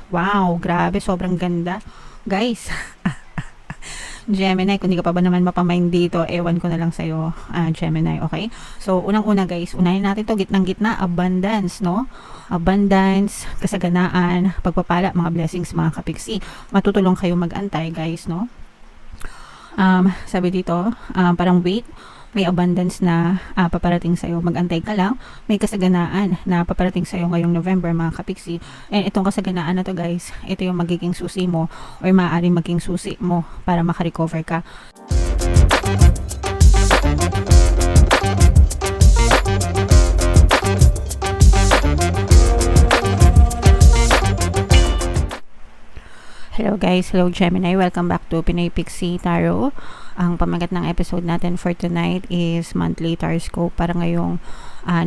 Wow, grabe, sobrang ganda. Guys, Gemini, kung di ka pa ba naman mapamind dito, ewan ko na lang sa'yo, Gemini, okay? So, unang-una guys, unahin natin to gitnang-gitna, abundance, no? Abundance, kasaganaan, pagpapala, mga blessings, mga kapiksi. Matutulong kayo mag-antay, guys, no? Sabi dito, parang wait, may abundance na paparating sa'yo. Mag-antay ka lang. May kasaganaan na paparating sa'yo ngayong November, mga kapiksi. And itong kasaganaan na to guys, ito yung magiging susi mo or maaaring maging susi mo para makarecover ka. Hello guys, hello Gemini, welcome back to Pinoy Pixie Tarot. Ang pamagat ng episode natin for tonight is monthly horoscope para ngayong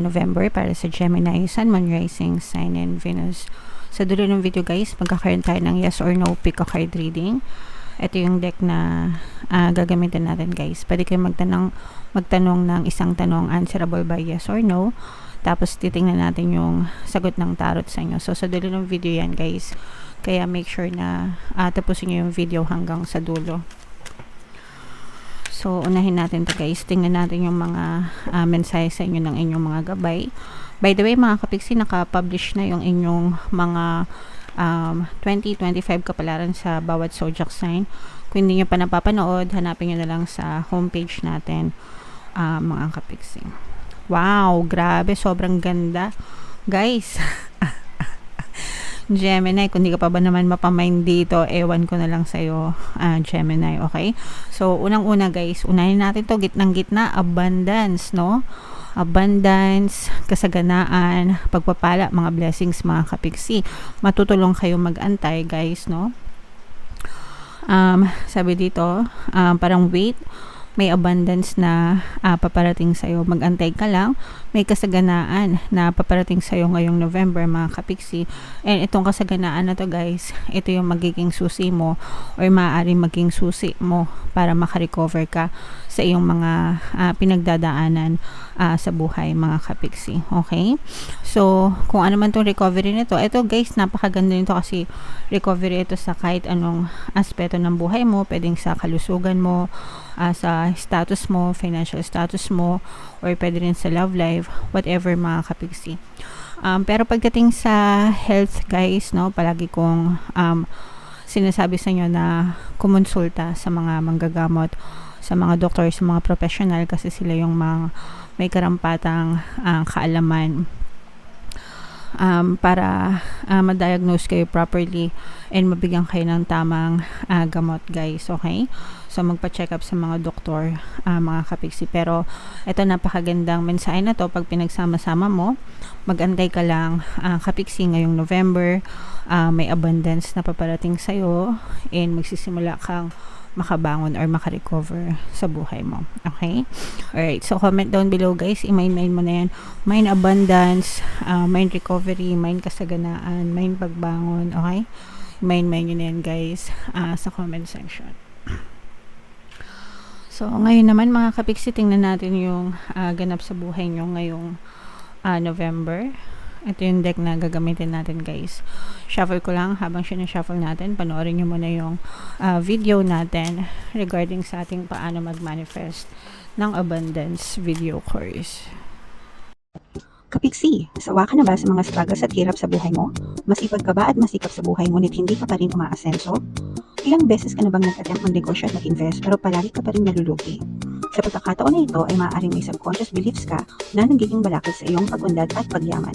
November para sa Gemini, Sun, Moon, Rising, Sign, and Venus. Sa dulo ng video guys, magkakaroon tayo ng yes or no pick a card reading. Ito yung deck na gagamitin natin guys. Pwede kayong magtanong ng isang tanong answerable by yes or no. Tapos titingnan natin yung sagot ng tarot sa inyo. So sa dulo ng video yan guys. Kaya make sure na tapusin nyo yung video hanggang sa dulo. So, unahin natin to guys. Tingnan natin yung mga mensahe sa inyo ng inyong mga gabay. By the way, mga kapiksi, naka-publish na yung inyong mga 20-25 kapalaran sa bawat zodiac sign. Kung hindi nyo pa napapanood, hanapin nyo na lang sa homepage natin, mga kapiksi. Wow, grabe. Sobrang ganda. Guys, Gemini, kung di ka pa ba naman mapamind dito, ewan ko na lang sa'yo, Gemini, okay? So, unang-una guys, unahin natin to gitnang-gitna, abundance, no? Abundance, kasaganaan, pagpapala, mga blessings, mga kapiksi. Matutulong kayo mag-antay, guys, no? Sabi dito, parang wait, may abundance na paparating sa'yo. Mag-antay ka lang. May kasaganaan na paparating sa'yo ngayong November, mga kapiksi. And itong kasaganaan na to guys, ito yung magiging susi mo or maaaring maging susi mo para makarecover ka sa iyong mga pinagdadaanan sa buhay, mga kapiksi. Okay? So, kung ano man tong recovery nito, ito guys, napakaganda nito kasi recovery ito sa kahit anong aspeto ng buhay mo. Pwedeng sa kalusugan mo, sa status mo, financial status mo, or pwede rin sa love life, whatever, mga kapiksi. Pero pagdating sa health guys, no, palagi kong sinasabi sa inyo na kumonsulta sa mga manggagamot, sa mga doktor, sa mga professional kasi sila yung mga may karampatang kaalaman para ma-diagnose kayo properly and mabigyan kayo ng tamang gamot guys, okay? So magpa-check up sa mga doktor, mga kapiksi. Pero ito, napakagandang mensahe na to pag pinagsama-sama mo. Mag-antay ka lang, kapiksi, ngayong November, may abundance na paparating sa'yo and magsisimula kang makabangon or makarecover sa buhay mo. Okay? Alright. So, comment down below guys. I-mind mo na yan. Mind abundance, mind recovery, mind kasaganaan, mind pagbangon. Okay? Mind nyo na yan guys sa comment section. So, ngayon naman mga kapiksi, tingnan natin yung ganap sa buhay nyo ngayong November. Ito yung deck na gagamitin natin guys. Shuffle ko lang habang sinashuffle natin. Panoorin nyo muna yung video natin regarding sa ating paano mag-manifest ng abundance video course. Kapiksi, sawa ka na ba sa mga struggles at hirap sa buhay mo? Masipag ka ba at masikap sa buhay ngunit hindi ka pa rin umaasenso? Ilang beses ka na bang nag-attempt mag-negosyo at mag-invest pero palagi ka pa rin nalulugi? Sa pagkakataon na ito ay maaaring may subconscious beliefs ka na nagiging balakid sa iyong pag-unlad at pagyaman.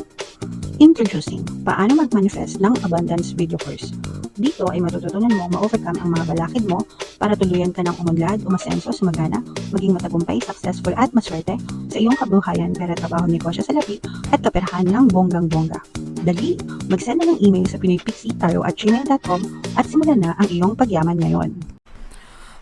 Introducing, paano mag-manifest ng abundance video course. Dito ay matututunan mo ma-overcome ang mga balakid mo para tuluyan ka ng umunlad, umasenso, sumagana, maging matagumpay, successful at maswerte sa iyong kabuhayan, pera, trabaho, negosyo sa lapi at kaperahan ng bonggang-bongga. Dali, mag-send na ng email sa pinoypixie@gmail.com at simulan na ang iyong pagyaman ngayon.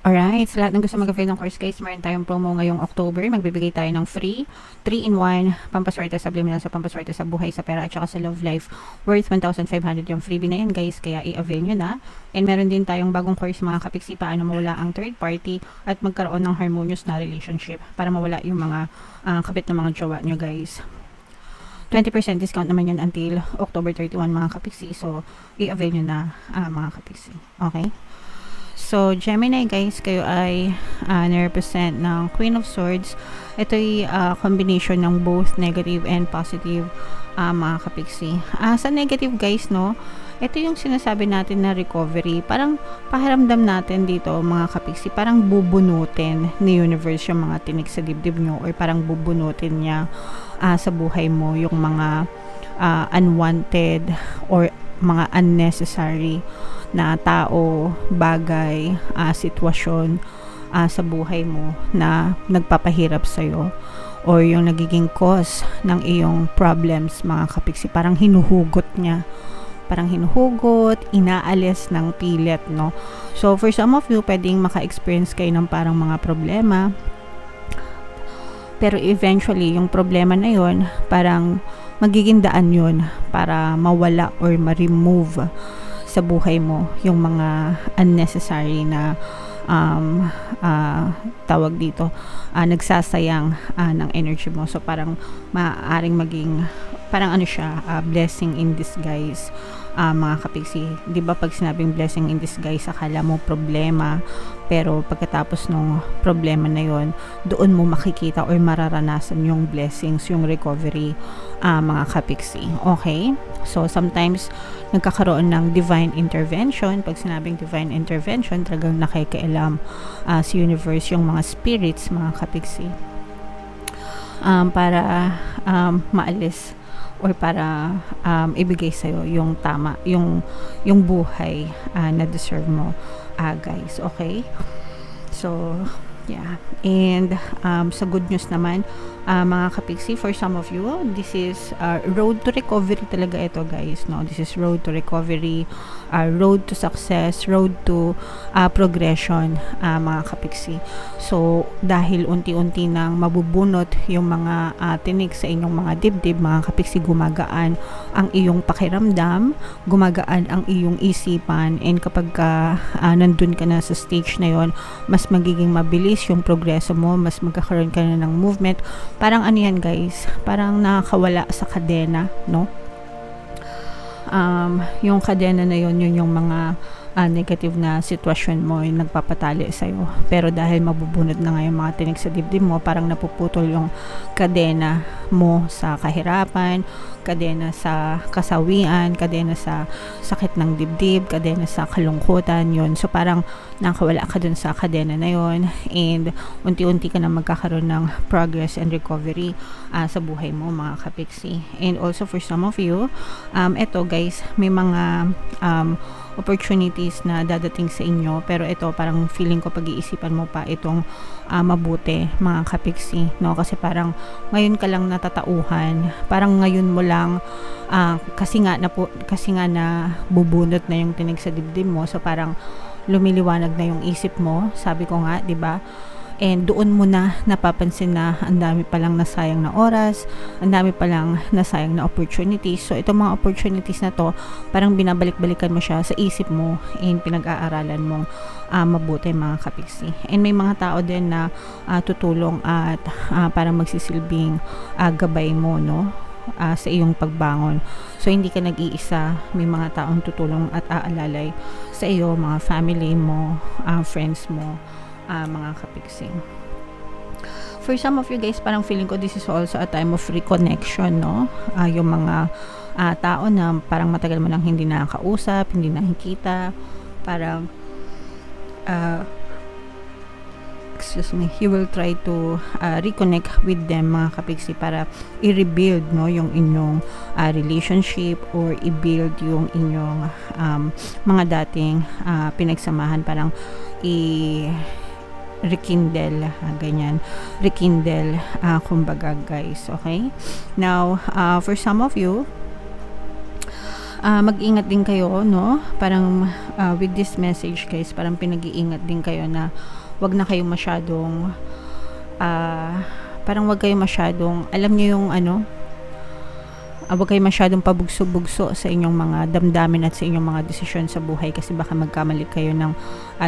Alright, sa lahat ng gusto mag-avail ng course guys, meron tayong promo ngayong October. Magbibigay tayo ng free 3-in-1 pampaswerte sa subliminal, sa pampaswerte sa buhay, sa pera at saka sa love life worth 1,500 yung freebie na yan guys, kaya i-avail nyo na. And meron din tayong bagong course mga kapiksi, paano mawala ang third party at magkaroon ng harmonious na relationship para mawala yung mga kabit ng mga jowa nyo guys. 20% discount naman yun until October 31 mga kapiksi. So, i-avail nyo na mga kapiksi. Okay? So, Gemini guys, kayo ay na-represent ng Queen of Swords. Ito ay combination ng both negative and positive mga kapiksi. Sa negative guys, no, ito yung sinasabi natin na recovery. Parang pakiramdam natin dito mga kapiksi, parang bubunutin ni universe yung mga tinik sa dibdib nyo, or parang bubunutin niya sa buhay mo yung mga unwanted or mga unnecessary na tao, bagay, sitwasyon sa buhay mo na nagpapahirap sa'yo, or yung nagiging cause ng iyong problems mga kapiksi. Parang hinuhugot niya, inaalis ng pilit, no? So for some of you, pwedeng maka-experience kayo ng parang mga problema, pero eventually yung problema na yon parang magiging daan yun para mawala or ma-remove sa buhay mo yung mga unnecessary na tawag dito, nagsasayang ng energy mo. So parang maaaring maging parang ano siya, blessing in disguise mga kapiksi. Di ba pag sinabing blessing in disguise, akala mo problema, pero pagkatapos ng problema na yon, doon mo makikita or mararanasan yung blessings, yung recovery mga kapiksi. Okay? So sometimes nagkakaroon ng divine intervention. Pag sinabing divine intervention, talagang nakikialam sa universe, yung mga spirits mga kapiksi, para maalis or para ibigay sa'yo yung tama, yung buhay na deserve mo guys. Okay? So yeah. And sa good news naman mga kapiksi, for some of you, this is road to recovery talaga ito guys, no? This is road to recovery, road to success, road to progression mga kapiksi. So dahil unti-unti nang mabubunot yung mga tinik sa inyong mga dibdib mga kapiksi, gumagaan ang iyong pakiramdam, gumagaan ang iyong isipan, and kapag nandun ka na sa stage na yon, mas magiging mabilis yung progreso mo, mas magkakaroon ka na ng movement. Parang ano yan guys, parang nakakawala sa kadena, no? Yung kadena na yun yung mga negative na sitwasyon mo yung nagpapatali sa'yo. Pero dahil mabubunod na nga yung mga tinik sa dibdib mo, parang napuputol yung kadena mo sa kahirapan, kadena sa kasawian, kadena sa sakit ng dibdib, kadena sa kalungkutan, yun. So parang nakawala ka dun sa kadena na yun, and unti-unti ka na magkakaroon ng progress and recovery sa buhay mo mga kapiksi. And also for some of you, eto guys, may mga opportunities na dadating sa inyo, pero ito parang feeling ko pag-iisipan mo pa itong mabuti mga kapiksi, no? Kasi parang ngayon ka lang natatauhan, parang ngayon mo lang kasi nga na bubunot na yung tinig sa dibdib mo, so parang lumiliwanag na yung isip mo, sabi ko nga, 'di ba? And doon mo na napapansin na ang dami palang nasayang na oras, ang dami palang nasayang na opportunities. So itong mga opportunities na to, parang binabalik-balikan mo siya sa isip mo, and pinag-aaralan mong mabuti mga kapiksi. And may mga tao din na tutulong at parang magsisilbing gabay mo, no? Sa iyong pagbangon. So hindi ka nag-iisa, may mga taong tutulong at aalalay sa iyo, mga family mo, friends mo, mga kapiksi. For some of you guys, parang feeling ko this is also a time of reconnection, no? Yung mga tao na parang matagal mo nang hindi nakakausap, hindi nakikita, parang you will try to reconnect with them mga kapiksi, para i-rebuild, no, yung inyong relationship, or i-build yung inyong mga dating pinagsamahan, parang rekindle, ganyan, rekindle kumbaga guys. Okay, now for some of you, mag-ingat din kayo, no? Parang with this message guys, parang pinag-iingat din kayo na wag na kayong masyadong parang wag kayong masyadong, alam niyo yung ano, wag kayong masyadong pabugso-bugso sa inyong mga damdamin at sa inyong mga desisyon sa buhay, kasi baka magkamali kayo ng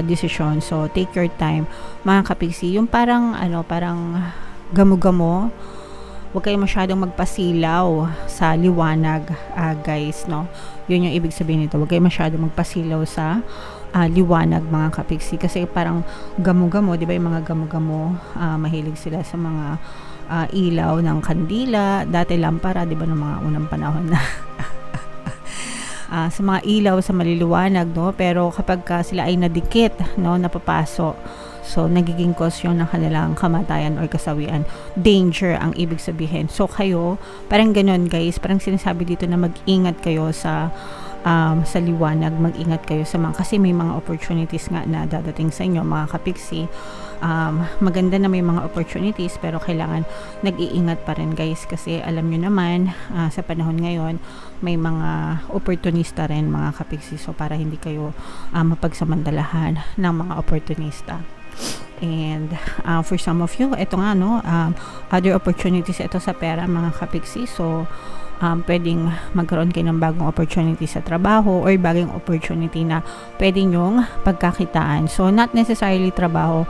desisyon. So take your time mga kapiksi. Yung parang ano, parang gamo-gamo, huwag kayo masyadong magpasilaw sa liwanag, guys, no? Yun yung ibig sabihin nito. Huwag kayo masyadong magpasilaw sa liwanag, mga kapiksi. Kasi parang gamo-gamo, di ba yung mga gamo-gamo, mahilig sila sa mga ilaw ng kandila. Dati lampara, di ba, ng mga unang panahon na sa mga ilaw sa maliliwanag, no? Pero kapag sila ay nadikit, no, napapaso, so nagiging cause yun ng kanilang kamatayan or kasawian. Danger ang ibig sabihin. So kayo, parang ganun, guys, parang sinasabi dito na mag-ingat kayo sa liwanag, mag-ingat kayo sa mga, kasi may mga opportunities nga na dadating sa inyo, mga kapiksi. Maganda na may mga opportunities, pero kailangan nag-iingat pa rin, guys, kasi alam nyo naman, sa panahon ngayon, may mga opportunista rin, mga kapiksi. So para hindi kayo mapagsamantalahan ng mga opportunista. And for some of you, ito nga, no, other opportunities ito sa pera, mga kapiksi. So pwedeng magkaroon kayo ng bagong opportunity sa trabaho or bagong opportunity na pwede nyong pagkakitaan. So not necessarily trabaho,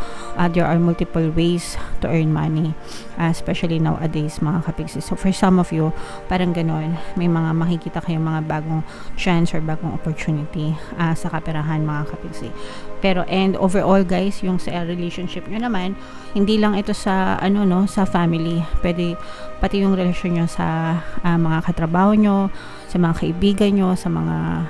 there are multiple ways to earn money, especially nowadays, mga kapiksi. So for some of you, parang ganon, may mga makikita kayong mga bagong chance or bagong opportunity sa kaperahan, mga kapiksi. Pero and overall, guys, yung sa relationship nyo naman, hindi lang ito sa sa family, pwede pati yung relasyon nyo sa mga katrabaho nyo, sa mga kaibigan nyo, sa mga,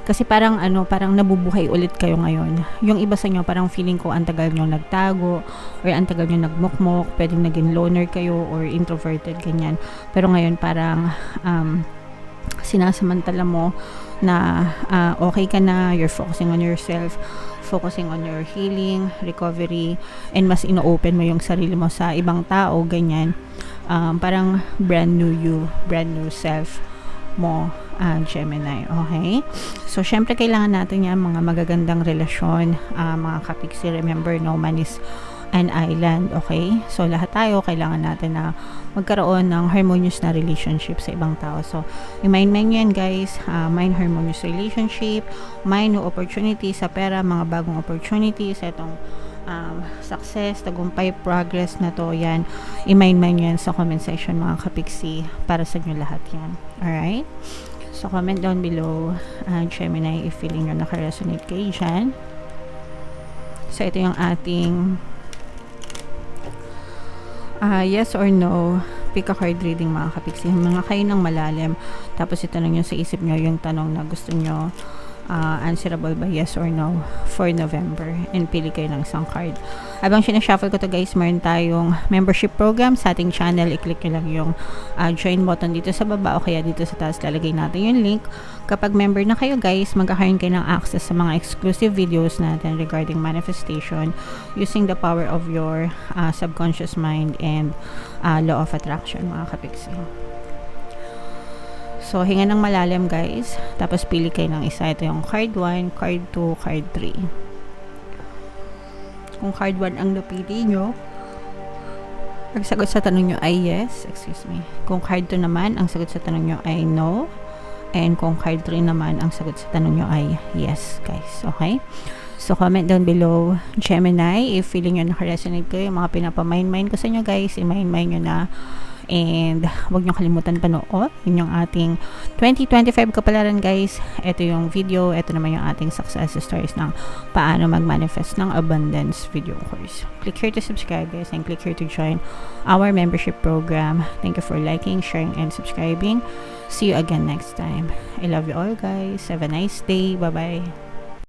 kasi parang parang nabubuhay ulit kayo ngayon. Yung iba sa inyo, parang feeling ko ang tagal nyo nagtago or ang tagal nyo nagmukmok, pwedeng naging loner kayo or introverted, ganyan. Pero ngayon parang sinasamantala mo na okay ka na, you're focusing on yourself, focusing on your healing, recovery, and mas ino-open mo yung sarili mo sa ibang tao, ganyan. Parang brand new you, brand new self mo, Gemini, okay? So, syempre kailangan natin yan, mga magagandang relasyon, mga kapiksi. Remember, no man is an island, okay? So, lahat tayo, kailangan natin na magkaroon ng harmonious na relationship sa ibang tao. So, i-mind yan, guys. Mind harmonious relationship, mind new opportunities sa pera, mga bagong opportunities, itong success, tagumpay, progress na to, yan. I-mind yan sa comment section, mga kapiksi, para sa inyo lahat yan. Alright? So, comment down below, Gemini, if feeling nyo naka-resonate kayo dyan. So, ito yung ating yes or no pick a card reading, mga kapiksi. Mga kayo ng malalim, tapos itanong nyo sa isip nyo yung tanong na gusto nyo answerable by yes or no for November, and pili kayo ng isang card. Habang sinashuffle ko to, guys, meron tayong membership program sa ating channel. I-click nyo lang yung join button dito sa baba o kaya dito sa taas, lalagay natin yung link. Kapag member na kayo, guys, magkakaroon kayo ng access sa mga exclusive videos natin regarding manifestation using the power of your subconscious mind and law of attraction, mga kapiksi. So, hinga ng malalim, guys. Tapos, pili kayo ng isa. Ito yung card 1, card 2, card 3. Kung card 1 ang napili nyo, ang sagot sa tanong nyo ay yes. Excuse me. Kung card 2 naman, ang sagot sa tanong nyo ay no. And kung card 3 naman, ang sagot sa tanong nyo ay yes, guys. Okay? So, comment down below, Gemini, if feeling nyo naka-resonate kayo, yung mga pinapamind-mind ko sa inyo, guys, i-mind nyo na. And huwag nyo kalimutan panood. Yun yung ating 2025 kapalaran, guys. Ito yung video. Ito naman yung ating success stories ng paano mag-manifest ng abundance video course. Click here to subscribe, guys, and click here to join our membership program. Thank you for liking, sharing, and subscribing. See you again next time. I love you all, guys. Have a nice day. Bye-bye.